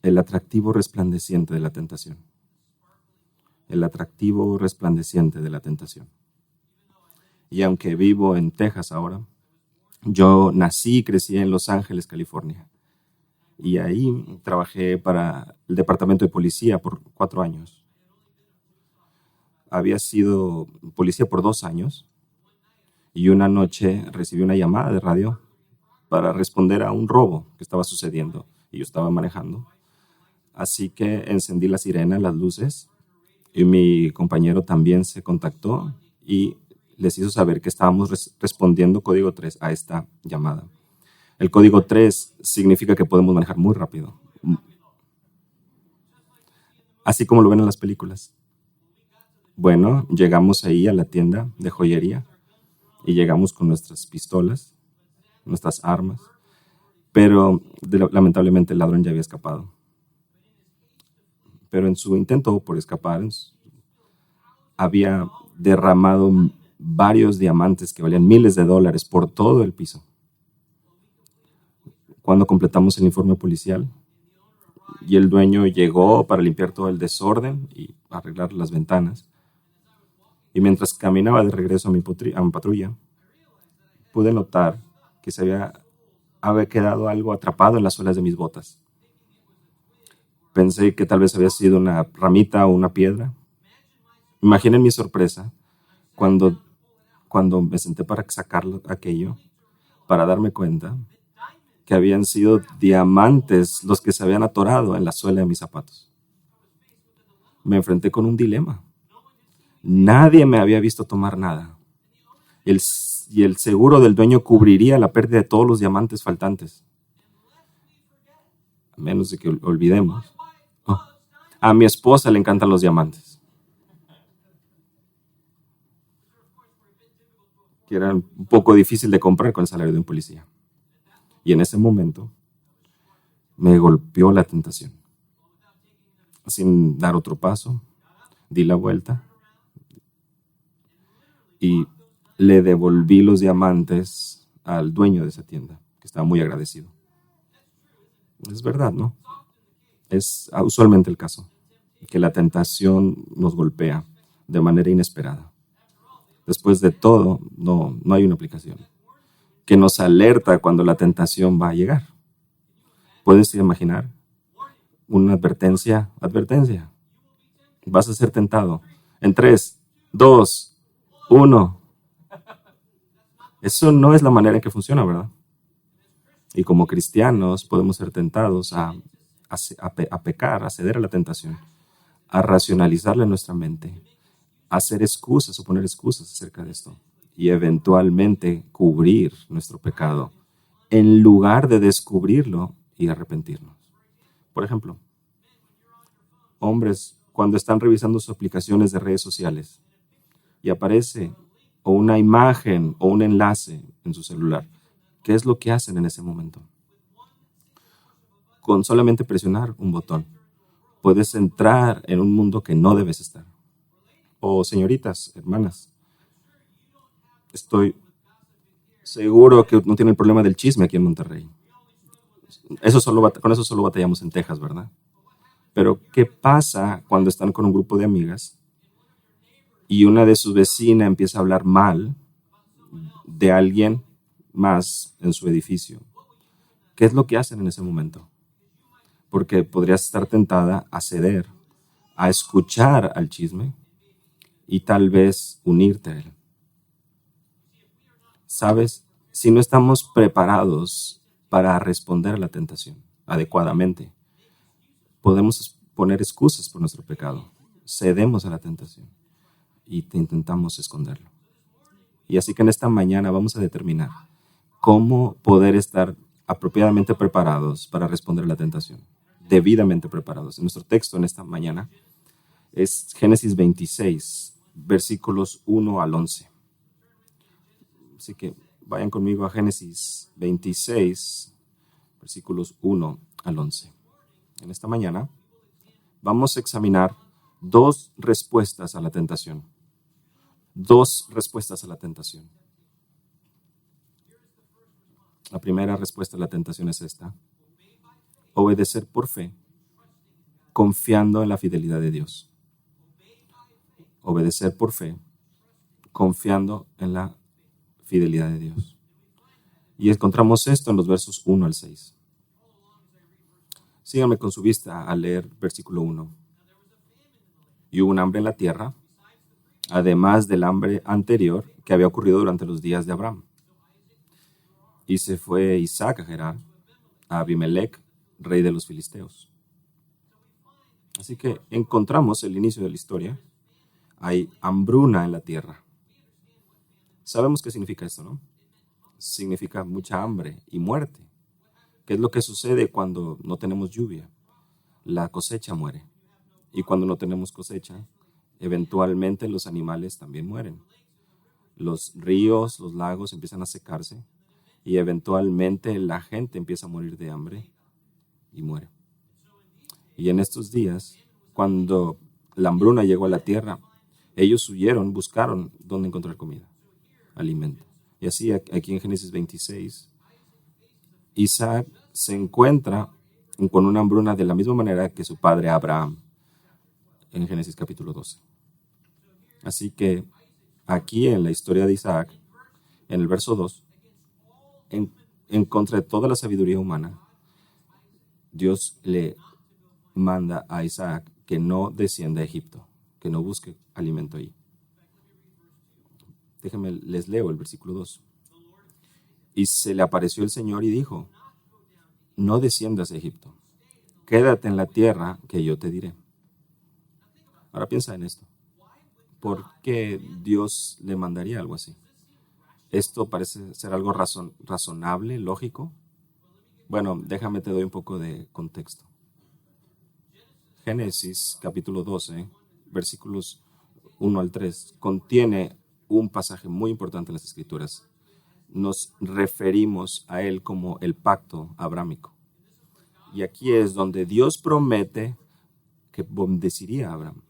El atractivo resplandeciente de la tentación. El atractivo resplandeciente de la tentación. Y aunque vivo en Texas ahora, yo nací y crecí en Los Ángeles, California. Y ahí trabajé para el departamento de policía por 4 años. Había sido policía por 2 años y una noche recibí una llamada de radio para responder a un robo que estaba sucediendo y yo estaba manejando. Así que encendí la sirena, las luces, y mi compañero también se contactó y les hizo saber que estábamos respondiendo código 3 a esta llamada. El código 3 significa que podemos manejar muy rápido, así como lo ven en las películas. Bueno, llegamos ahí a la tienda de joyería y llegamos con nuestras pistolas, nuestras armas, pero lamentablemente el ladrón ya había escapado. Pero en su intento por escapar, había derramado varios diamantes que valían miles de dólares por todo el piso. Cuando completamos el informe policial y el dueño llegó para limpiar todo el desorden y arreglar las ventanas, y mientras caminaba de regreso a mi patrulla, pude notar que se había quedado algo atrapado en las suelas de mis botas. Pensé que tal vez había sido una ramita o una piedra. Imaginen mi sorpresa cuando me senté para sacar aquello, para darme cuenta que habían sido diamantes los que se habían atorado en la suela de mis zapatos. Me enfrenté con un dilema. Nadie me había visto tomar nada. Y el seguro del dueño cubriría la pérdida de todos los diamantes faltantes. A menos de que olvidemos. A mi esposa le encantan los diamantes, que era un poco difícil de comprar con el salario de un policía. Y en ese momento me golpeó la tentación. Sin dar otro paso, di la vuelta y le devolví los diamantes al dueño de esa tienda, que estaba muy agradecido. Es verdad, ¿no? Es usualmente el caso, que la tentación nos golpea de manera inesperada. Después de todo, no hay una aplicación que nos alerta cuando la tentación va a llegar. ¿Puedes imaginar? Una advertencia. Vas a ser tentado. En 3, 2, 1. Eso no es la manera en que funciona, ¿verdad? Y como cristianos podemos ser tentados a pecar, a ceder a la tentación, a racionalizarla en nuestra mente, a hacer excusas o poner excusas acerca de esto y eventualmente cubrir nuestro pecado en lugar de descubrirlo y arrepentirnos. Por ejemplo, hombres, cuando están revisando sus aplicaciones de redes sociales y aparece o una imagen o un enlace en su celular, ¿qué es lo que hacen en ese momento? Con solamente presionar un botón, puedes entrar en un mundo que no debes estar. O señoritas, hermanas, estoy seguro que no tienen el problema del chisme aquí en Monterrey. Con eso solo batallamos en Texas, ¿verdad? Pero ¿qué pasa cuando están con un grupo de amigas y una de sus vecinas empieza a hablar mal de alguien más en su edificio? ¿Qué es lo que hacen en ese momento? Porque podrías estar tentada a ceder, a escuchar al chisme y tal vez unirte a él. ¿Sabes? Si no estamos preparados para responder a la tentación adecuadamente, podemos poner excusas por nuestro pecado. Cedemos a la tentación y intentamos esconderlo. Y así que en esta mañana vamos a determinar cómo poder estar apropiadamente preparados para responder a la tentación. Debidamente preparados. Nuestro texto en esta mañana es Génesis 26, versículos 1 al 11. Así que vayan conmigo a Génesis 26, versículos 1 al 11. En esta mañana vamos a examinar 2 respuestas a la tentación. 2 respuestas a la tentación. La primera respuesta a la tentación es esta: obedecer por fe confiando en la fidelidad de Dios. Obedecer por fe, confiando en la fidelidad de Dios. Y encontramos esto en los versos 1 al 6. Síganme con su vista a leer versículo 1. Y hubo un hambre en la tierra, además del hambre anterior que había ocurrido durante los días de Abraham. Y se fue Isaac a Gerar, a Abimelech, rey de los filisteos. Así que encontramos el inicio de la historia. Hay hambruna en la tierra. Sabemos qué significa esto, ¿no? Significa mucha hambre y muerte. ¿Qué es lo que sucede cuando no tenemos lluvia? La cosecha muere. Y cuando no tenemos cosecha, eventualmente los animales también mueren. Los ríos, los lagos empiezan a secarse y eventualmente la gente empieza a morir de hambre y muere. Y en estos días, cuando la hambruna llegó a la tierra, ellos huyeron, buscaron dónde encontrar comida, alimento. Y así aquí en Génesis 26, Isaac se encuentra con una hambruna de la misma manera que su padre Abraham en Génesis capítulo 12. Así que aquí en la historia de Isaac, en el verso 2, en contra de toda la sabiduría humana, Dios le manda a Isaac que no descienda a Egipto, que no busque alimento ahí. Déjenme, les leo el versículo 2. Y se le apareció el Señor y dijo, no desciendas a Egipto, quédate en la tierra que yo te diré. Ahora piensa en esto. ¿Por qué Dios le mandaría algo así? ¿Esto parece ser algo razonable, lógico? Bueno, déjame te doy un poco de contexto. Génesis capítulo 12, versículos 1 al 3, contiene un pasaje muy importante en las Escrituras. Nos referimos a él como el pacto abrámico. Y aquí es donde Dios promete que bendeciría a Abraham.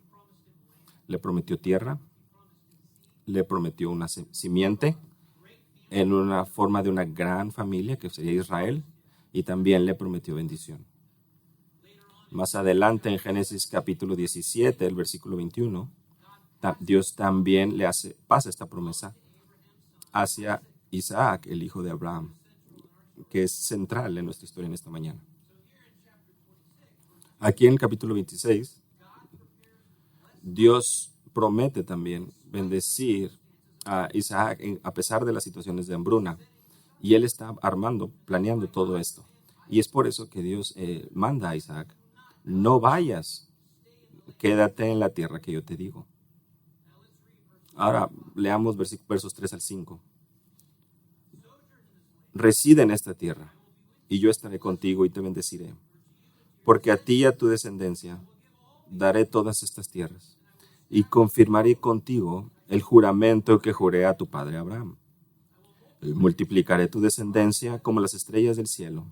Le prometió tierra, le prometió una simiente en una forma de una gran familia que sería Israel, y también le prometió bendición. Más adelante en Génesis capítulo 17, el versículo 21, Dios también pasa esta promesa hacia Isaac, el hijo de Abraham, que es central en nuestra historia en esta mañana. Aquí en el capítulo 26, Dios promete también bendecir a Isaac a pesar de las situaciones de hambruna. Y él está planeando todo esto. Y es por eso que Dios manda a Isaac, no vayas, quédate en la tierra que yo te digo. Ahora leamos versos 3 al 5. Reside en esta tierra, y yo estaré contigo y te bendeciré. Porque a ti y a tu descendencia daré todas estas tierras, y confirmaré contigo el juramento que juré a tu padre Abraham. Multiplicaré tu descendencia como las estrellas del cielo,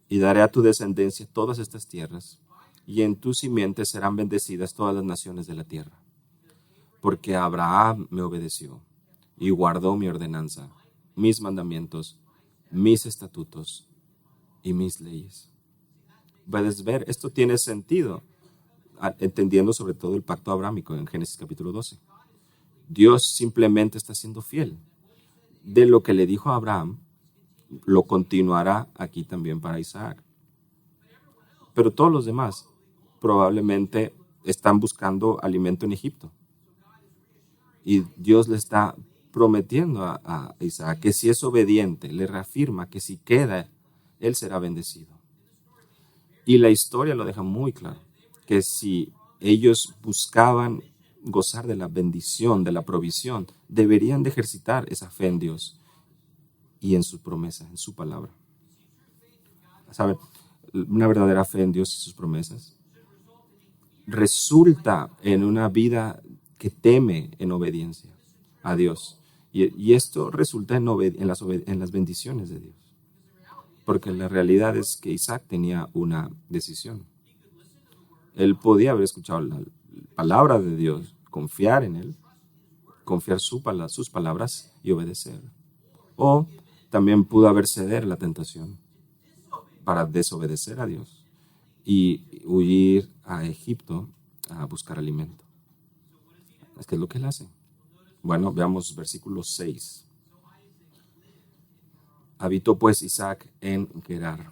y daré a tu descendencia todas estas tierras, y en tu simiente serán bendecidas todas las naciones de la tierra. Porque Abraham me obedeció, y guardó mi ordenanza, mis mandamientos, mis estatutos y mis leyes. Puedes ver, esto tiene sentido, entendiendo sobre todo el pacto abrámico en Génesis capítulo 12. Dios simplemente está siendo fiel. De lo que le dijo a Abraham, lo continuará aquí también para Isaac. Pero todos los demás probablemente están buscando alimento en Egipto. Y Dios le está prometiendo a Isaac que si es obediente, le reafirma que si queda, él será bendecido. Y la historia lo deja muy claro, que si ellos buscaban gozar de la bendición, de la provisión, deberían de ejercitar esa fe en Dios y en su promesa, en su palabra. ¿Saben? Una verdadera fe en Dios y sus promesas resulta en una vida que teme en obediencia a Dios. Y esto resulta en las bendiciones de Dios. Porque la realidad es que Isaac tenía una decisión. Él podía haber escuchado la palabra de Dios, confiar en él, confiar sus palabras y obedecer. O también pudo haber ceder la tentación para desobedecer a Dios y huir a Egipto a buscar alimento. ¿Qué es lo que él hace? Bueno, veamos versículo 6. Habitó pues Isaac en Gerar.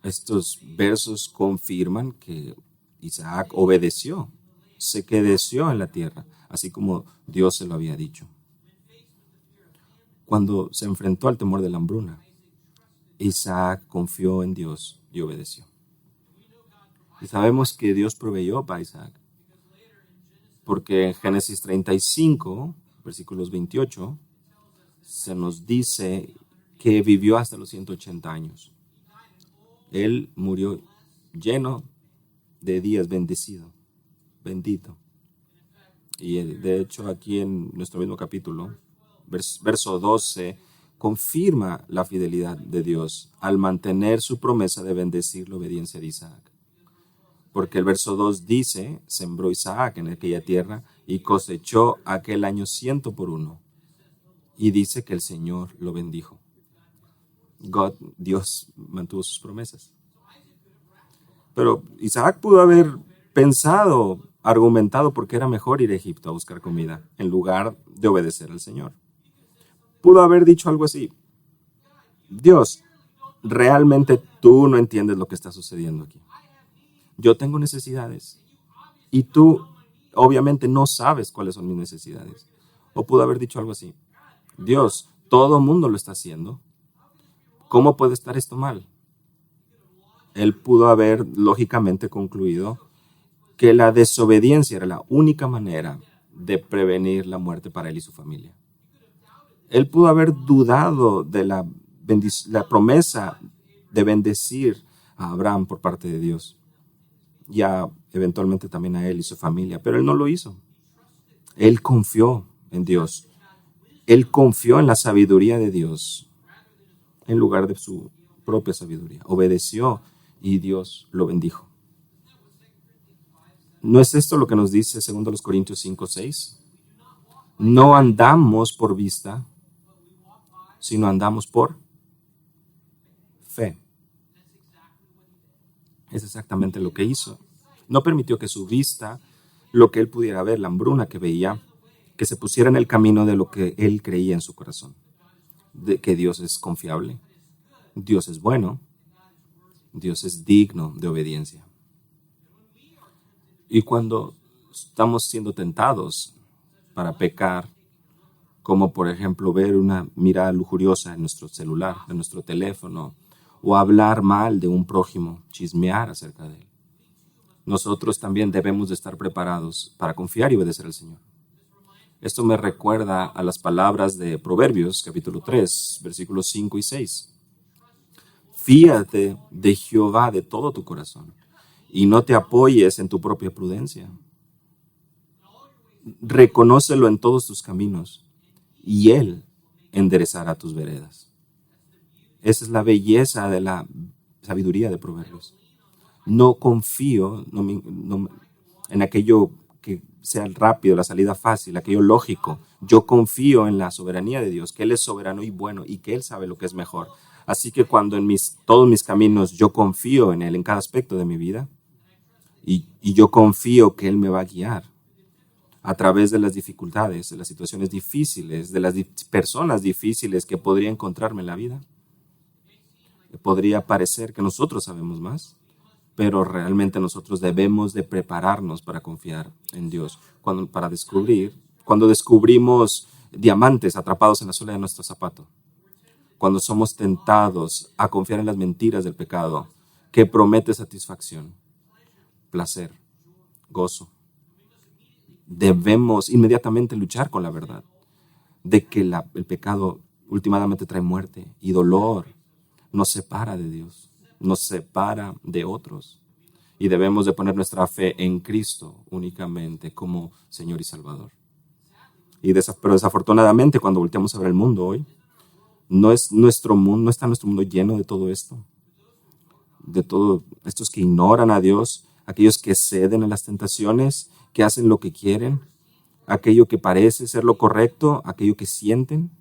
Estos versos confirman que Isaac obedeció, se quedeció en la tierra, así como Dios se lo había dicho. Cuando se enfrentó al temor de la hambruna, Isaac confió en Dios y obedeció. Y sabemos que Dios proveyó para Isaac, porque en Génesis 35, versículos 28, se nos dice que vivió hasta los 180 años. Él murió lleno de días, bendecido, bendito. Y de hecho aquí en nuestro mismo capítulo, verso 12, confirma la fidelidad de Dios al mantener su promesa de bendecir la obediencia de Isaac. Porque el verso 2 dice, sembró Isaac en aquella tierra y cosechó aquel año 100 por 1. Y dice que el Señor lo bendijo. Dios mantuvo sus promesas. Pero Isaac pudo haber pensado, argumentado por qué era mejor ir a Egipto a buscar comida en lugar de obedecer al Señor. Pudo haber dicho algo así: Dios, realmente tú no entiendes lo que está sucediendo aquí. Yo tengo necesidades y tú obviamente no sabes cuáles son mis necesidades. O pudo haber dicho algo así: Dios, todo el mundo lo está haciendo. ¿Cómo puede estar esto mal? Él pudo haber lógicamente concluido que la desobediencia era la única manera de prevenir la muerte para él y su familia. Él pudo haber dudado de la promesa de bendecir a Abraham por parte de Dios, ya eventualmente también a él y su familia, pero él no lo hizo. Él confió en Dios. Él confió en la sabiduría de Dios en lugar de su propia sabiduría. Obedeció y Dios lo bendijo. ¿No es esto lo que nos dice 2 Corintios 5:6? No andamos por vista, sino andamos por fe. Es exactamente lo que hizo. No permitió que su vista, lo que él pudiera ver, la hambruna que veía, que se pusiera en el camino de lo que él creía en su corazón. De que Dios es confiable, Dios es bueno, Dios es digno de obediencia. Y cuando estamos siendo tentados para pecar, como por ejemplo ver una mirada lujuriosa en nuestro celular, en nuestro teléfono, o hablar mal de un prójimo, chismear acerca de él, nosotros también debemos de estar preparados para confiar y obedecer al Señor. Esto me recuerda a las palabras de Proverbios, capítulo 3, versículos 5 y 6. Fíate de Jehová de todo tu corazón y no te apoyes en tu propia prudencia. Reconócelo en todos tus caminos y Él enderezará tus veredas. Esa es la belleza de la sabiduría de Proverbios. No confío en aquello que sea rápido, la salida fácil, aquello lógico. Yo confío en la soberanía de Dios, que Él es soberano y bueno y que Él sabe lo que es mejor. Así que cuando en todos mis caminos yo confío en Él, en cada aspecto de mi vida, y yo confío que Él me va a guiar a través de las dificultades, de las situaciones difíciles, de las personas difíciles que podría encontrarme en la vida. Podría parecer que nosotros sabemos más, pero realmente nosotros debemos de prepararnos para confiar en Dios. Cuando descubrimos diamantes atrapados en la suela de nuestro zapato, cuando somos tentados a confiar en las mentiras del pecado, que promete satisfacción, placer, gozo, debemos inmediatamente luchar con la verdad de que el pecado últimamente trae muerte y dolor, nos separa de Dios, nos separa de otros, y debemos de poner nuestra fe en Cristo únicamente como Señor y Salvador. Pero desafortunadamente, cuando volteamos a ver el mundo hoy, no está nuestro mundo lleno de todo esto, de todos estos que ignoran a Dios, aquellos que ceden a las tentaciones, que hacen lo que quieren, aquello que parece ser lo correcto, aquello que sienten.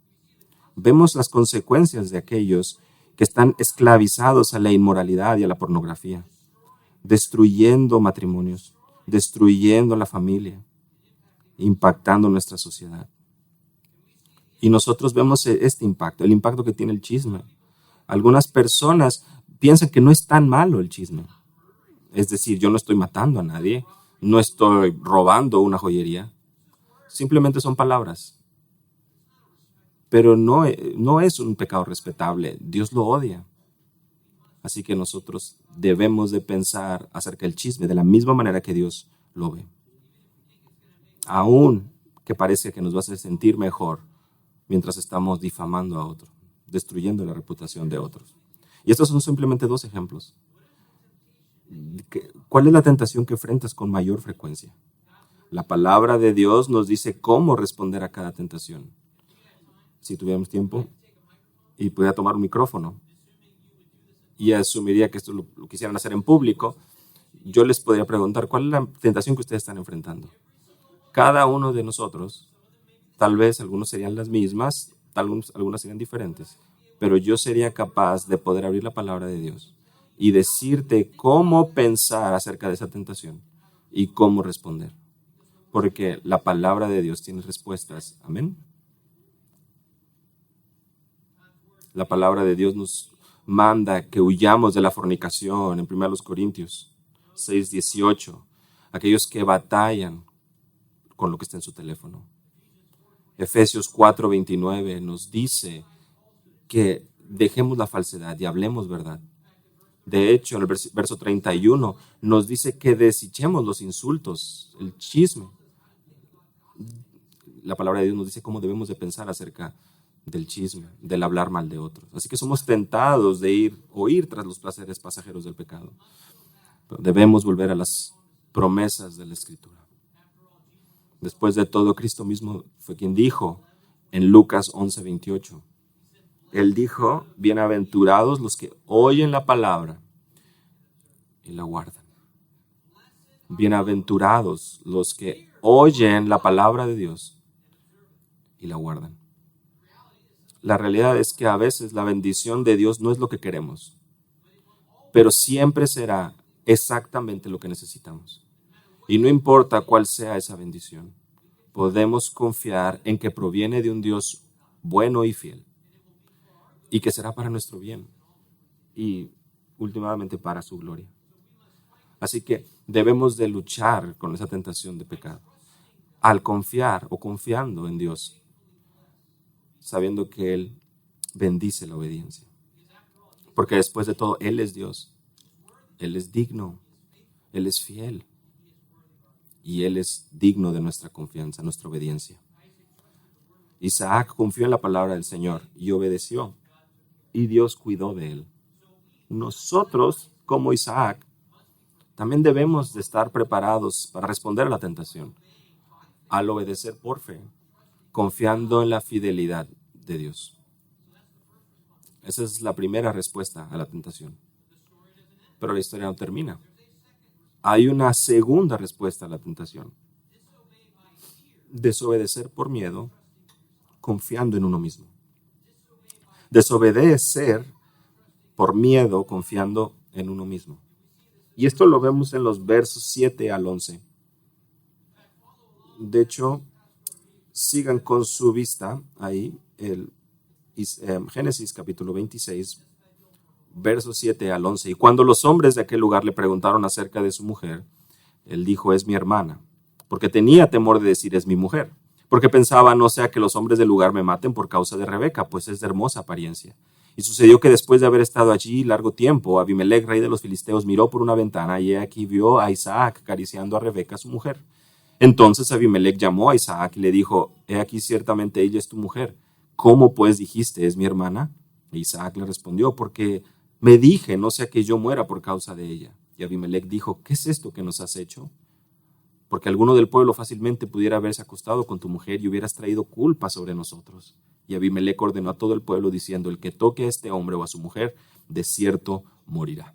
Vemos las consecuencias de aquellos que están esclavizados a la inmoralidad y a la pornografía, destruyendo matrimonios, destruyendo la familia, impactando nuestra sociedad. Y nosotros vemos este impacto, el impacto que tiene el chisme. Algunas personas piensan que no es tan malo el chisme. Es decir, yo no estoy matando a nadie, no estoy robando una joyería. Simplemente son palabras. Pero no es un pecado respetable. Dios lo odia. Así que nosotros debemos de pensar acerca del chisme de la misma manera que Dios lo ve. Aún que parece que nos va a hacer sentir mejor mientras estamos difamando a otro, destruyendo la reputación de otros. Y estos son simplemente dos ejemplos. ¿Cuál es la tentación que enfrentas con mayor frecuencia? La palabra de Dios nos dice cómo responder a cada tentación. Si tuviéramos tiempo y pudiera tomar un micrófono y asumiría que esto lo quisieran hacer en público, yo les podría preguntar, ¿cuál es la tentación que ustedes están enfrentando? Cada uno de nosotros, tal vez algunos serían las mismas, algunas serían diferentes, pero yo sería capaz de poder abrir la palabra de Dios y decirte cómo pensar acerca de esa tentación y cómo responder. Porque la palabra de Dios tiene respuestas. Amén. La palabra de Dios nos manda que huyamos de la fornicación en 1 Corintios 6:18. Aquellos que batallan con lo que está en su teléfono. Efesios 4:29 nos dice que dejemos la falsedad y hablemos verdad. De hecho, en el verso 31 nos dice que desechemos los insultos, el chisme. La palabra de Dios nos dice cómo debemos de pensar acerca del chisme, del hablar mal de otros. Así que somos tentados de ir tras los placeres pasajeros del pecado. Pero debemos volver a las promesas de la Escritura. Después de todo, Cristo mismo fue quien dijo en Lucas 11:28. Él dijo, bienaventurados los que oyen la palabra y la guardan. Bienaventurados los que oyen la palabra de Dios y la guardan. La realidad es que a veces la bendición de Dios no es lo que queremos, pero siempre será exactamente lo que necesitamos. Y no importa cuál sea esa bendición, podemos confiar en que proviene de un Dios bueno y fiel y que será para nuestro bien y últimamente para su gloria. Así que debemos de luchar con esa tentación de pecado al confiar o confiando en Dios, sabiendo que Él bendice la obediencia. Porque después de todo, Él es Dios, Él es digno, Él es fiel y Él es digno de nuestra confianza, nuestra obediencia. Isaac confió en la palabra del Señor y obedeció, y Dios cuidó de él. Nosotros, como Isaac, también debemos de estar preparados para responder a la tentación, al obedecer por fe, confiando en la fidelidad de Dios. Esa es la primera respuesta a la tentación. Pero la historia no termina. Hay una segunda respuesta a la tentación. Desobedecer por miedo, confiando en uno mismo. Desobedecer por miedo, confiando en uno mismo. Y esto lo vemos en los versos 7 al 11. De hecho, sigan con su vista ahí, Génesis capítulo 26, versos 7 al 11. Y cuando los hombres de aquel lugar le preguntaron acerca de su mujer, él dijo, es mi hermana, porque tenía temor de decir, es mi mujer, porque pensaba, no sea que los hombres del lugar me maten por causa de Rebeca, pues es de hermosa apariencia. Y sucedió que después de haber estado allí largo tiempo, Abimelec, rey de los filisteos, miró por una ventana y he aquí vio a Isaac acariciando a Rebeca, su mujer. Entonces Abimelec llamó a Isaac y le dijo, he aquí ciertamente ella es tu mujer. ¿Cómo pues dijiste, es mi hermana? E Isaac le respondió, porque me dije, no sea que yo muera por causa de ella. Y Abimelec dijo, ¿qué es esto que nos has hecho? Porque alguno del pueblo fácilmente pudiera haberse acostado con tu mujer y hubieras traído culpa sobre nosotros. Y Abimelec ordenó a todo el pueblo diciendo, el que toque a este hombre o a su mujer, de cierto morirá.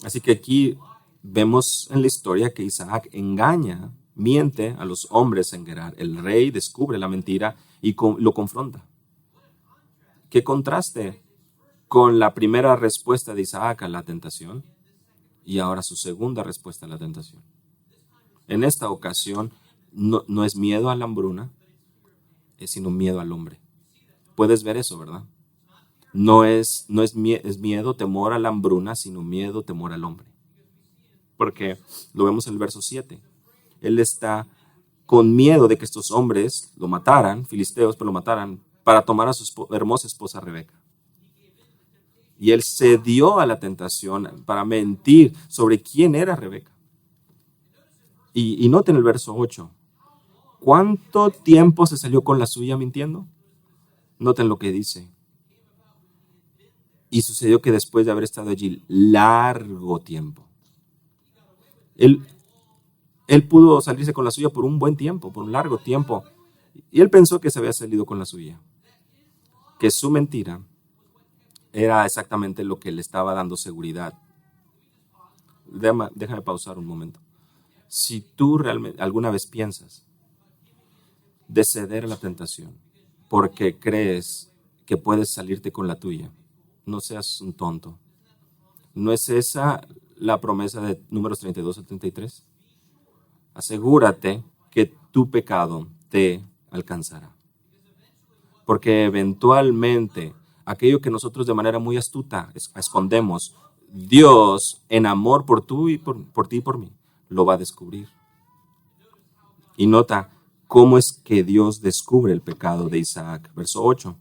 Así que aquí vemos en la historia que Isaac engaña, miente a los hombres en Gerar. El rey descubre la mentira y lo confronta. Qué contraste con la primera respuesta de Isaac a la tentación y ahora su segunda respuesta a la tentación. En esta ocasión no es miedo a la hambruna, sino miedo al hombre. Puedes ver eso, ¿verdad? Es miedo, temor a la hambruna, sino miedo, temor al hombre. Porque lo vemos en el verso 7. Él está con miedo de que estos hombres lo mataran, filisteos, pero lo mataran para tomar a su hermosa esposa Rebeca. Y él cedió a la tentación para mentir sobre quién era Rebeca. Y noten el verso 8. ¿Cuánto tiempo se salió con la suya mintiendo? Noten lo que dice. Y sucedió que después de haber estado allí largo tiempo, él pudo salirse con la suya por un buen tiempo, por un largo tiempo. Y él pensó que se había salido con la suya, que su mentira era exactamente lo que le estaba dando seguridad. Déjame pausar un momento. Si tú realmente alguna vez piensas de ceder a la tentación porque crees que puedes salirte con la tuya, no seas un tonto. ¿No es esa la promesa de Números 32 al 33? Asegúrate que tu pecado te alcanzará. Porque eventualmente aquello que nosotros de manera muy astuta escondemos, Dios en amor por ti y por mí, lo va a descubrir. Y nota cómo es que Dios descubre el pecado de Isaac. Verso 8.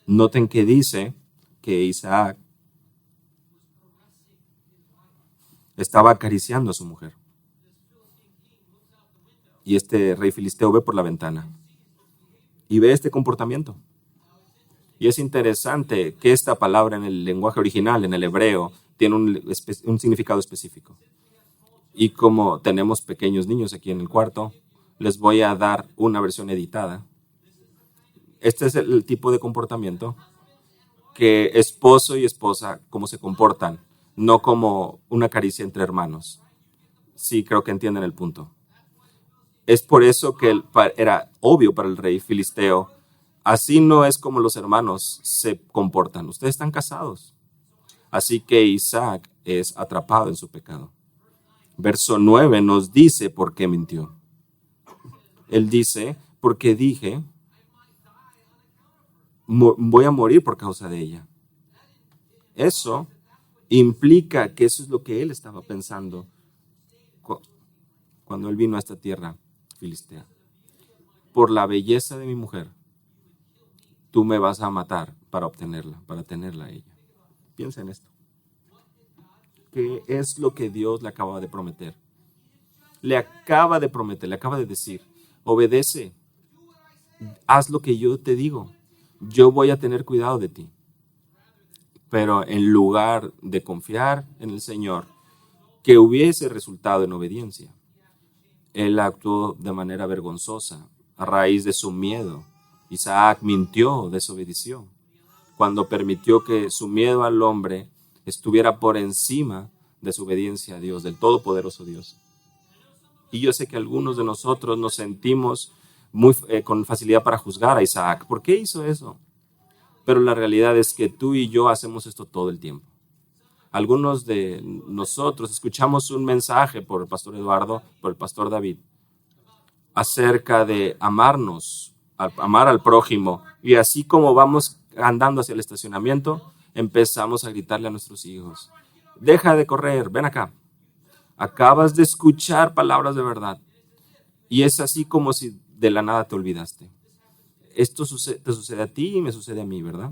Noten que dice que Isaac estaba acariciando a su mujer. Y este rey filisteo ve por la ventana y ve este comportamiento. Y es interesante que esta palabra en el lenguaje original, en el hebreo, tiene un significado específico. Y como tenemos pequeños niños aquí en el cuarto, les voy a dar una versión editada. Este es el tipo de comportamiento que esposo y esposa, cómo se comportan, no como una caricia entre hermanos. Sí, creo que entienden el punto. Es por eso que era obvio para el rey filisteo, así no es como los hermanos se comportan. Ustedes están casados. Así que Isaac es atrapado en su pecado. Verso 9 nos dice por qué mintió. Él dice, porque dije, voy a morir por causa de ella. Eso implica que eso es lo que él estaba pensando cuando él vino a esta tierra filistea. Por la belleza de mi mujer, tú me vas a matar para obtenerla, para tenerla a ella. Piensa en esto. ¿Qué es lo que Dios le acaba de prometer? Le acaba de prometer, le acaba de decir, obedece, haz lo que yo te digo, yo voy a tener cuidado de ti. Pero en lugar de confiar en el Señor, que hubiese resultado en obediencia, él actuó de manera vergonzosa a raíz de su miedo. Isaac mintió, desobedeció, cuando permitió que su miedo al hombre estuviera por encima de su obediencia a Dios, del todopoderoso Dios. Y yo sé que algunos de nosotros nos sentimos con facilidad para juzgar a Isaac. ¿Por qué hizo eso? Pero la realidad es que tú y yo hacemos esto todo el tiempo. Algunos de nosotros escuchamos un mensaje por el pastor Eduardo, por el pastor David, acerca de amarnos, amar al prójimo. Y así como vamos andando hacia el estacionamiento, empezamos a gritarle a nuestros hijos, deja de correr, ven acá. Acabas de escuchar palabras de verdad. Y es así como si de la nada te olvidaste. Esto te sucede a ti y me sucede a mí, ¿verdad?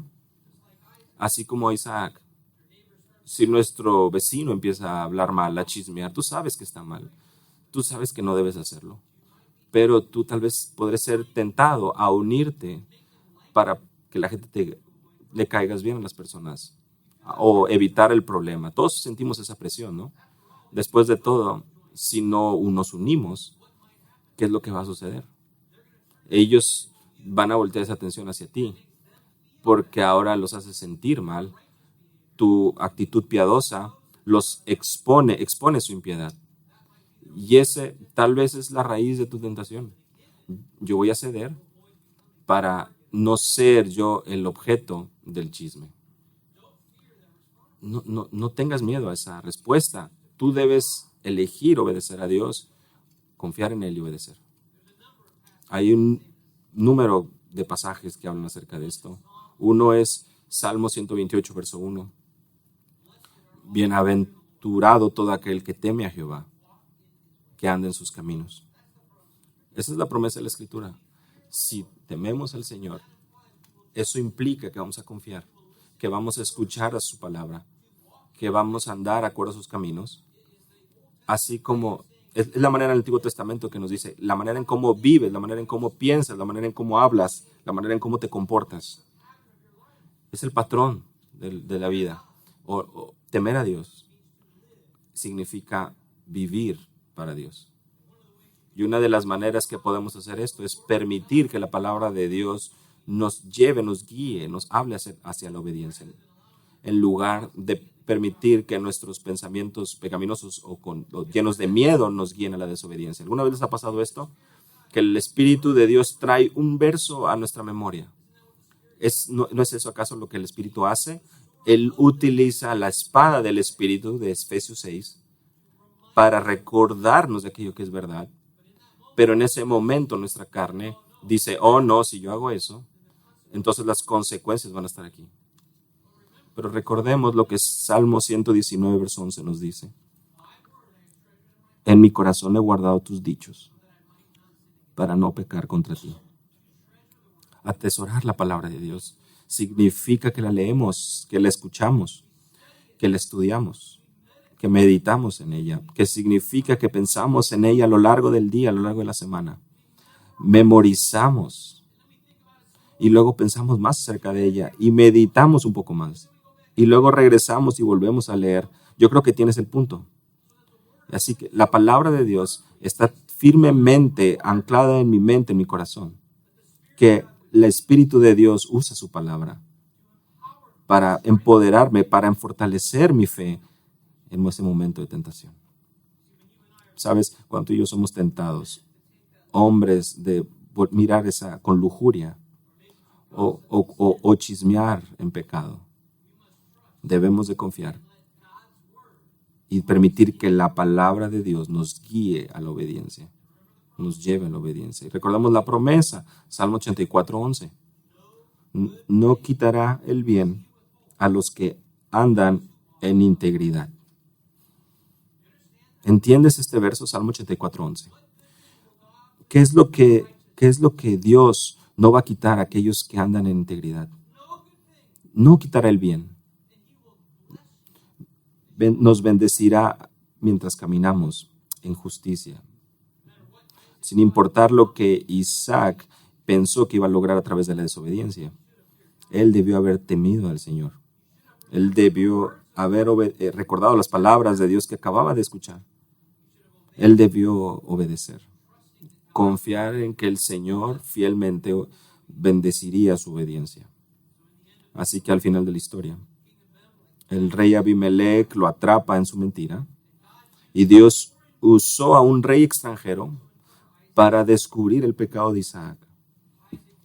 Así como a Isaac. Si nuestro vecino empieza a hablar mal, a chismear, tú sabes que está mal. Tú sabes que no debes hacerlo. Pero tú tal vez podrás ser tentado a unirte para que la gente le caigas bien a las personas o evitar el problema. Todos sentimos esa presión, ¿no? Después de todo, si no nos unimos, ¿qué es lo que va a suceder? Ellos van a voltear esa atención hacia ti porque ahora los haces sentir mal. Tu actitud piadosa los expone su impiedad. Y ese tal vez es la raíz de tu tentación. Yo voy a ceder para no ser yo el objeto del chisme. No tengas miedo a esa respuesta. Tú debes elegir obedecer a Dios, confiar en Él y obedecer. Hay un número de pasajes que hablan acerca de esto. Uno es Salmo 128, verso 1. Bienaventurado todo aquel que teme a Jehová, que anda en sus caminos. Esa es la promesa de la Escritura. Si tememos al Señor, eso implica que vamos a confiar, que vamos a escuchar a su palabra, que vamos a andar acorde a sus caminos, así como es la manera en el Antiguo Testamento que nos dice, la manera en cómo vives, la manera en cómo piensas, la manera en cómo hablas, la manera en cómo te comportas. Es el patrón de la vida. O temer a Dios significa vivir para Dios. Y una de las maneras que podemos hacer esto es permitir que la palabra de Dios nos lleve, nos guíe, nos hable hacia la obediencia, en lugar de permitir que nuestros pensamientos pecaminosos o llenos de miedo nos guíen a la desobediencia. ¿Alguna vez les ha pasado esto? Que el Espíritu de Dios trae un verso a nuestra memoria. ¿No es eso acaso lo que el Espíritu hace? Él utiliza la espada del Espíritu de Efesios 6 para recordarnos de aquello que es verdad. Pero en ese momento nuestra carne dice, oh no, si yo hago eso, entonces las consecuencias van a estar aquí. Pero recordemos lo que Salmo 119, verso 11 nos dice. En mi corazón he guardado tus dichos para no pecar contra ti. Atesorar la palabra de Dios significa que la leemos, que la escuchamos, que la estudiamos, que meditamos en ella, que significa que pensamos en ella a lo largo del día, a lo largo de la semana. Memorizamos y luego pensamos más acerca de ella y meditamos un poco más. Y luego regresamos y volvemos a leer. Yo creo que tienes el punto. Así que la palabra de Dios está firmemente anclada en mi mente, en mi corazón. Que el Espíritu de Dios usa su palabra para empoderarme, para fortalecer mi fe en ese momento de tentación. ¿Sabes? Cuando tú y yo somos tentados, hombres de mirar esa con lujuria o chismear en pecado, debemos de confiar y permitir que la palabra de Dios nos guíe a la obediencia, nos lleve a la obediencia. Y recordamos la promesa, Salmo 84, 11. No quitará el bien a los que andan en integridad. ¿Entiendes este verso, Salmo 84, 11? ¿Qué es lo que Dios no va a quitar a aquellos que andan en integridad? No quitará el bien. Nos bendecirá mientras caminamos en justicia. Sin importar lo que Isaac pensó que iba a lograr a través de la desobediencia. Él debió haber temido al Señor. Él debió haber recordado las palabras de Dios que acababa de escuchar. Él debió obedecer. Confiar en que el Señor fielmente bendeciría su obediencia. Así que al final de la historia, el rey Abimelech lo atrapa en su mentira y Dios usó a un rey extranjero para descubrir el pecado de Isaac.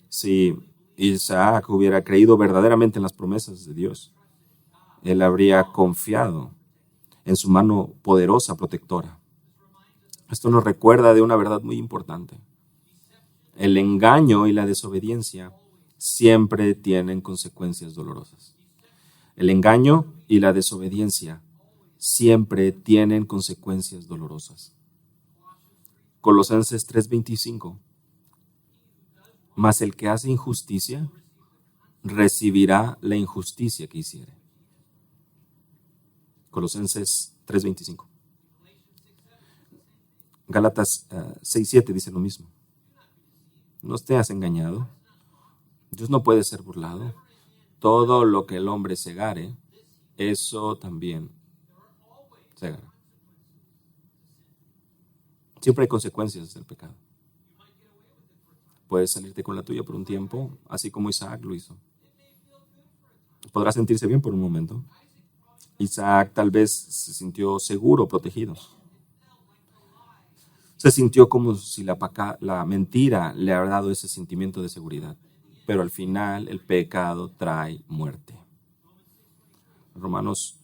Si Isaac hubiera creído verdaderamente en las promesas de Dios, él habría confiado en su mano poderosa protectora. Esto nos recuerda de una verdad muy importante. El engaño y la desobediencia siempre tienen consecuencias dolorosas. El engaño y la desobediencia siempre tienen consecuencias dolorosas. Colosenses 3:25. Mas el que hace injusticia recibirá la injusticia que hiciere. Colosenses 3:25. Gálatas 6:7 dice lo mismo. No te has engañado. Dios no puede ser burlado. Todo lo que el hombre segare, eso también segará. Siempre hay consecuencias del pecado. Puedes salirte con la tuya por un tiempo, así como Isaac lo hizo. Podrá sentirse bien por un momento. Isaac tal vez se sintió seguro, protegido. Se sintió como si la mentira le había dado ese sentimiento de seguridad. pero al final el pecado trae muerte. Romanos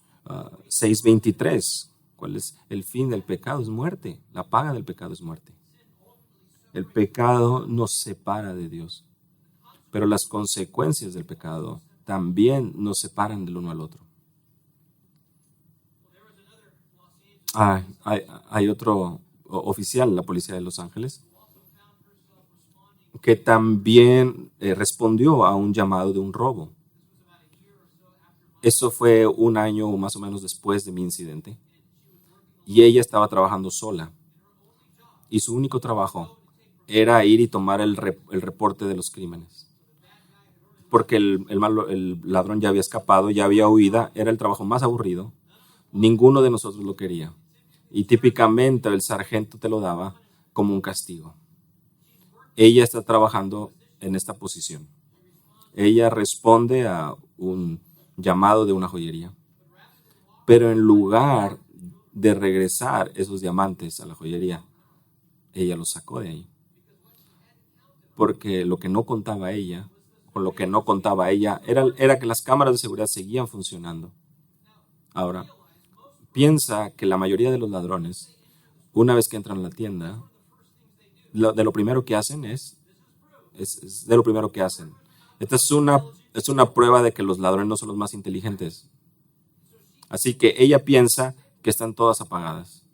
6:23. ¿Cuál es el fin del pecado? Es muerte. La paga del pecado es muerte. El pecado nos separa de Dios, pero las consecuencias del pecado también nos separan del uno al otro. Hay otro oficial en la policía de Los Ángeles que también respondió a un llamado de un robo. Eso fue un año o más o menos después de mi incidente. Y ella estaba trabajando sola. Y su único trabajo era ir y tomar el reporte de los crímenes. Porque el ladrón ya había escapado, ya había huido. Era el trabajo más aburrido. Ninguno de nosotros lo quería. Y típicamente el sargento te lo daba como un castigo. Ella está trabajando en esta posición. Ella responde a un llamado de una joyería. Pero en lugar de regresar esos diamantes a la joyería, ella los sacó de ahí. Porque lo que no contaba ella, con lo que no contaba ella, era que las cámaras de seguridad seguían funcionando. Ahora, piensa que la mayoría de los ladrones, una vez que entran a la tienda, de lo primero que hacen es de lo primero que hacen. Esta es una prueba de que los ladrones no son los más inteligentes. Así que ella piensa que están todas apagadas.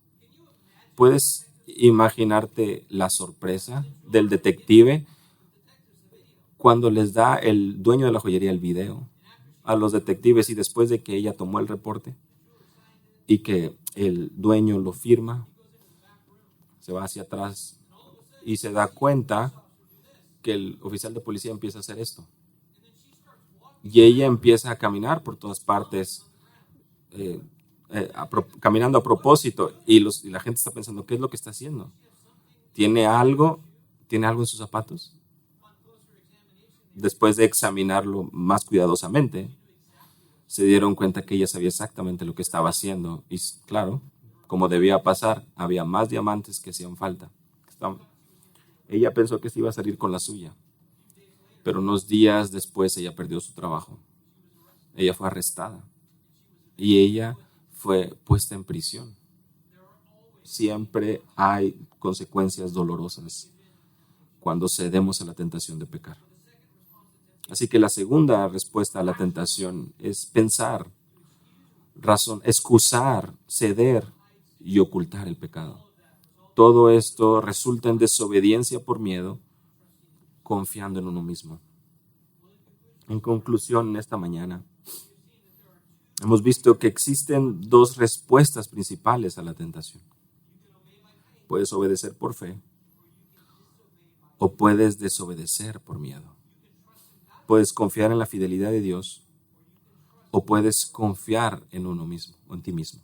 ¿Puedes imaginarte la sorpresa del detective cuando les da el dueño de la joyería el video a los detectives y después de que ella tomó el reporte y que el dueño lo firma, se va hacia atrás y se da cuenta que el oficial de policía empieza a hacer esto? Y ella empieza a caminar por todas partes, caminando a propósito, y la gente está pensando, ¿qué es lo que está haciendo? ¿Tiene algo en sus zapatos? Después de examinarlo más cuidadosamente, se dieron cuenta que ella sabía exactamente lo que estaba haciendo. Y claro, como debía pasar, había más diamantes que hacían falta. Ella pensó que se iba a salir con la suya, pero unos días después ella perdió su trabajo. Ella fue arrestada y ella fue puesta en prisión. Siempre hay consecuencias dolorosas cuando cedemos a la tentación de pecar. Así que la segunda respuesta a la tentación es pensar, excusar, ceder y ocultar el pecado. Todo esto resulta en desobediencia por miedo, confiando en uno mismo. En conclusión, en esta mañana, hemos visto que existen dos respuestas principales a la tentación. Puedes obedecer por fe o puedes desobedecer por miedo. Puedes confiar en la fidelidad de Dios o puedes confiar en uno mismo o en ti mismo.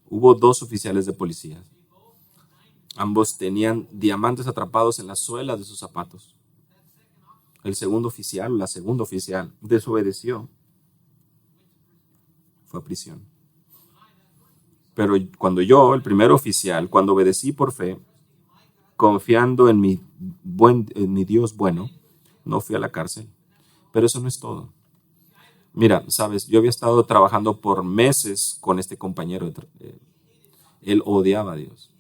Hubo dos oficiales de policía. Ambos tenían diamantes atrapados en la suela de sus zapatos. El segundo oficial o la segunda oficial desobedeció. Fue a prisión. Pero cuando yo, el primer oficial, cuando obedecí por fe, confiando en mi Dios bueno, no fui a la cárcel. Pero eso no es todo. Mira, sabes, yo había estado trabajando por meses con este compañero. Él odiaba a Dios.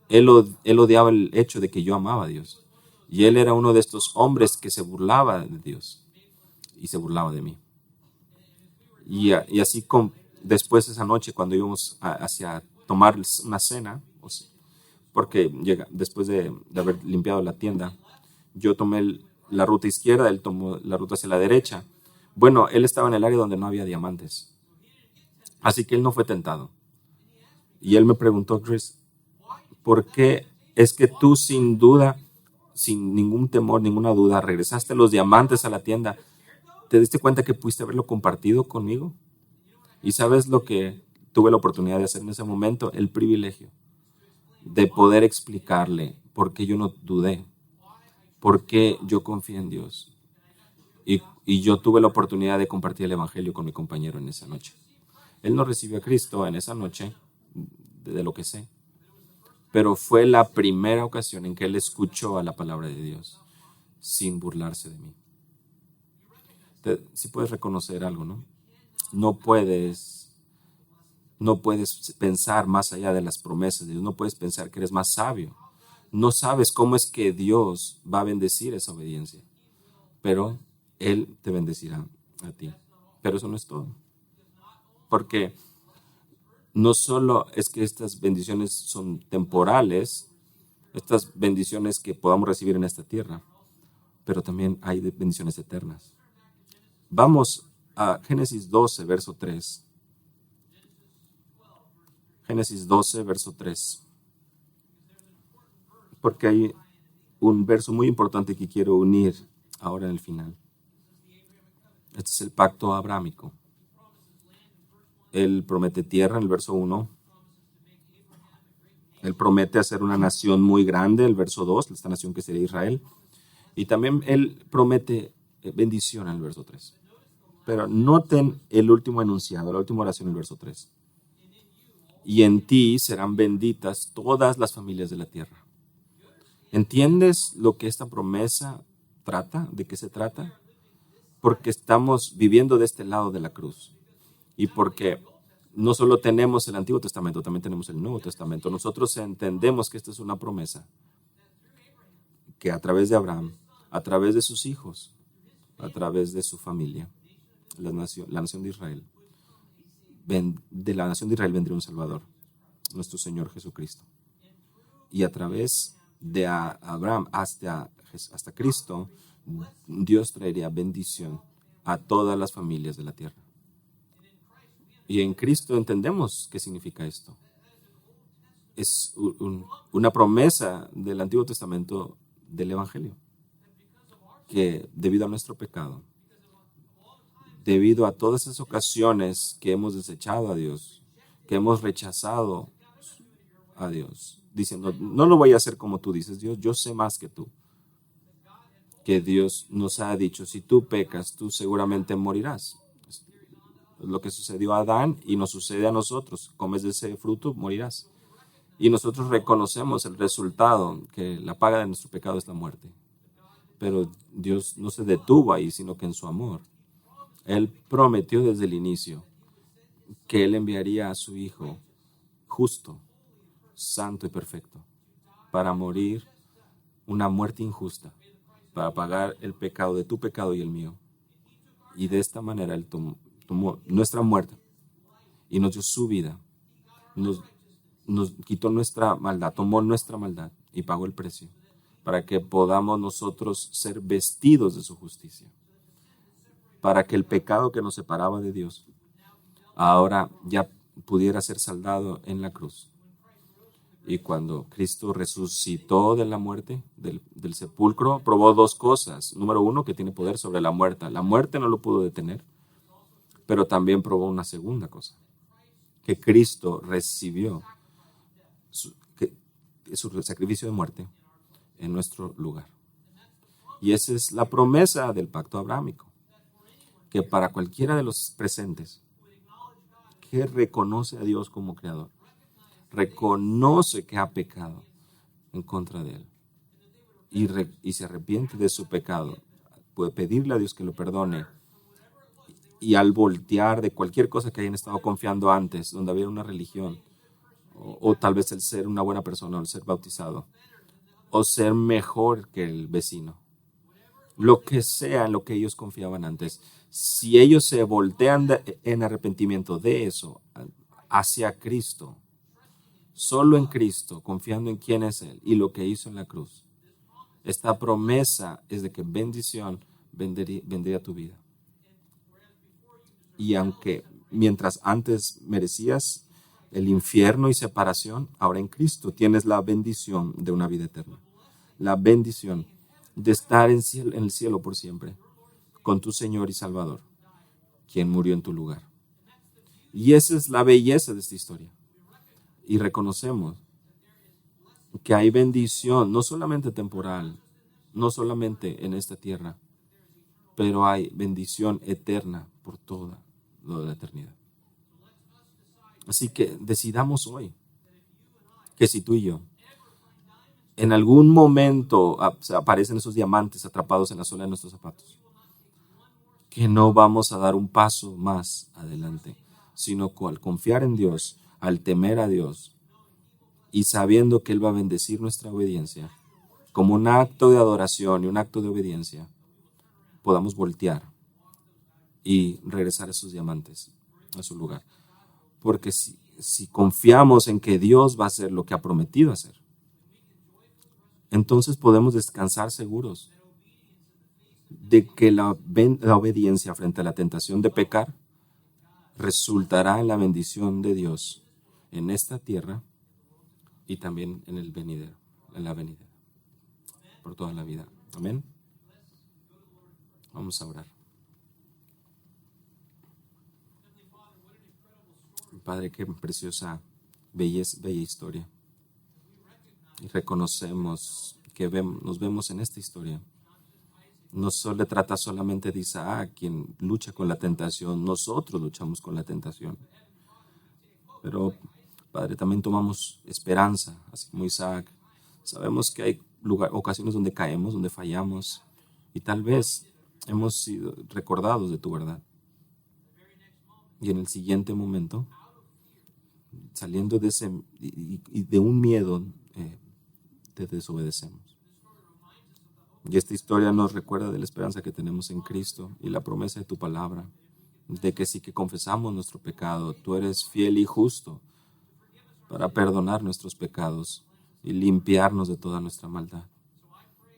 Él odiaba el hecho de que yo amaba a Dios. Y él era uno de estos hombres que se burlaba de Dios y se burlaba de mí. Y así después de esa noche, cuando íbamos hacia tomar una cena, porque después de haber limpiado la tienda, yo tomé la ruta izquierda, él tomó la ruta hacia la derecha. Bueno, él estaba en el área donde no había diamantes. Así que él no fue tentado. Y él me preguntó, Chris, ¿por qué es que tú sin duda, sin ningún temor, ninguna duda, regresaste los diamantes a la tienda? ¿Te diste cuenta que pudiste haberlo compartido conmigo? ¿Y sabes lo que tuve la oportunidad de hacer en ese momento? El privilegio de poder explicarle por qué yo no dudé, por qué yo confié en Dios. Y yo tuve la oportunidad de compartir el evangelio con mi compañero en esa noche. Él no recibió a Cristo en esa noche, de lo que sé, pero fue la primera ocasión en que él escuchó a la palabra de Dios. sin burlarse de mí. Si puedes reconocer algo, ¿no? No puedes pensar más allá de las promesas de Dios. No puedes pensar que eres más sabio. No sabes cómo es que Dios va a bendecir esa obediencia, pero Él te bendecirá a ti. Pero eso no es todo, porque no solo es que estas bendiciones son temporales, estas bendiciones que podamos recibir en esta tierra, pero también hay bendiciones eternas. Vamos a Génesis 12, verso 3. Génesis 12, verso 3. Porque hay un verso muy importante que quiero unir ahora en el final. Este es el pacto abrámico. Él promete tierra en el verso 1. Él promete hacer una nación muy grande, el verso 2, esta nación que sería Israel. Y también Él promete bendición en el verso 3. Pero noten el último enunciado, la última oración en el verso 3. Y en ti serán benditas todas las familias de la tierra. ¿Entiendes lo que esta promesa trata? ¿De qué se trata? Porque estamos viviendo de este lado de la cruz. Y porque no solo tenemos el Antiguo Testamento, también tenemos el Nuevo Testamento. Nosotros entendemos que esta es una promesa que a través de Abraham, a través de sus hijos, a través de su familia, la nación de Israel, de la nación de Israel vendría un Salvador, nuestro Señor Jesucristo. Y a través de Abraham hasta Cristo, Dios traería bendición a todas las familias de la tierra. Y en Cristo entendemos qué significa esto. Es una promesa del Antiguo Testamento del Evangelio, que debido a nuestro pecado, debido a todas esas ocasiones que hemos desechado a Dios, que hemos rechazado a Dios, diciendo, no lo voy a hacer como tú dices, Dios, yo sé más que tú. Que Dios nos ha dicho, si tú pecas, tú seguramente morirás. Lo que sucedió a Adán y nos sucede a nosotros. Comes de ese fruto, morirás. Y nosotros reconocemos el resultado, que la paga de nuestro pecado es la muerte. Pero Dios no se detuvo ahí, sino que en su amor, Él prometió desde el inicio que Él enviaría a su Hijo justo, santo y perfecto, para morir una muerte injusta, para pagar el pecado de tu pecado y el mío. Y de esta manera Él tomó nuestra muerte y nos dio su vida, nos quitó nuestra maldad, tomó nuestra maldad y pagó el precio para que podamos nosotros ser vestidos de su justicia, para que el pecado que nos separaba de Dios ahora ya pudiera ser saldado en la cruz. Y cuando Cristo resucitó de la muerte, del sepulcro, probó dos cosas. Número uno, que tiene poder sobre la muerte. La muerte no lo pudo detener, pero también probó una segunda cosa, que Cristo recibió su sacrificio de muerte en nuestro lugar. Y esa es la promesa del pacto abrámico, que para cualquiera de los presentes que reconoce a Dios como creador, reconoce que ha pecado en contra de Él y se arrepiente de su pecado, puede pedirle a Dios que lo perdone, y al voltear de cualquier cosa que hayan estado confiando antes, donde había una religión, o tal vez el ser una buena persona, o el ser bautizado, o ser mejor que el vecino, lo que sea en lo que ellos confiaban antes, si ellos se voltean en arrepentimiento de eso hacia Cristo, solo en Cristo, confiando en quién es Él y lo que hizo en la cruz, esta promesa es de que bendición vendría a tu vida. Y aunque mientras antes merecías el infierno y separación, ahora en Cristo tienes la bendición de una vida eterna. La bendición de estar en el cielo por siempre, con tu Señor y Salvador, quien murió en tu lugar. Y esa es la belleza de esta historia. Y reconocemos que hay bendición, no solamente temporal, no solamente en esta tierra, pero hay bendición eterna por toda la eternidad. Así que decidamos hoy que si tú y yo en algún momento aparecen esos diamantes atrapados en la suela de nuestros zapatos, que no vamos a dar un paso más adelante, sino que al confiar en Dios, al temer a Dios y sabiendo que Él va a bendecir nuestra obediencia, como un acto de adoración y un acto de obediencia, podamos voltear y regresar esos diamantes a su lugar. Porque si confiamos en que Dios va a hacer lo que ha prometido hacer, entonces podemos descansar seguros de que la obediencia frente a la tentación de pecar resultará en la bendición de Dios en esta tierra y también en el venidero, en la venidera, por toda la vida. Amén. Vamos a orar. Padre, qué preciosa, bella historia. Y reconocemos que nos vemos en esta historia. No solo trata solamente de Isaac, quien lucha con la tentación. Nosotros luchamos con la tentación. Pero, Padre, también tomamos esperanza, así como Isaac. Sabemos que hay ocasiones donde caemos, donde fallamos. Y tal vez hemos sido recordados de tu verdad. Y en el siguiente momento, saliendo de ese y de un miedo, te desobedecemos. Y esta historia nos recuerda de la esperanza que tenemos en Cristo y la promesa de tu palabra, de que si que confesamos nuestro pecado, tú eres fiel y justo para perdonar nuestros pecados y limpiarnos de toda nuestra maldad.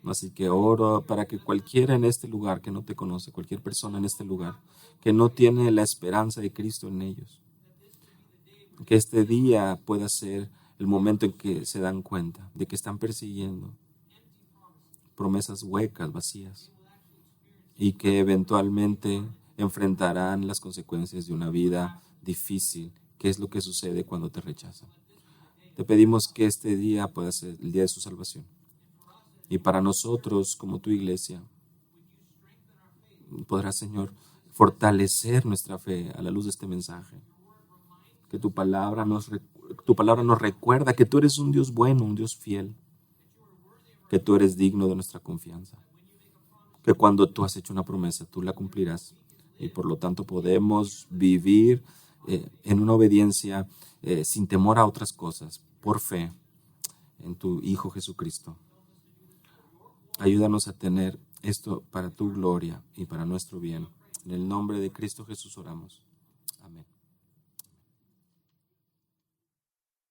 Así que oro para que cualquiera en este lugar que no te conoce, cualquier persona en este lugar que no tiene la esperanza de Cristo en ellos, que este día pueda ser el momento en que se dan cuenta de que están persiguiendo promesas huecas, vacías, y que eventualmente enfrentarán las consecuencias de una vida difícil, que es lo que sucede cuando te rechazan. Te pedimos que este día pueda ser el día de su salvación. Y para nosotros, como tu iglesia, podrás, Señor, fortalecer nuestra fe a la luz de este mensaje. Que tu palabra nos recuerda que tú eres un Dios bueno, un Dios fiel, que tú eres digno de nuestra confianza, que cuando tú has hecho una promesa, tú la cumplirás y por lo tanto podemos vivir en una obediencia sin temor a otras cosas, por fe en tu Hijo Jesucristo. Ayúdanos a tener esto para tu gloria y para nuestro bien. En el nombre de Cristo Jesús oramos.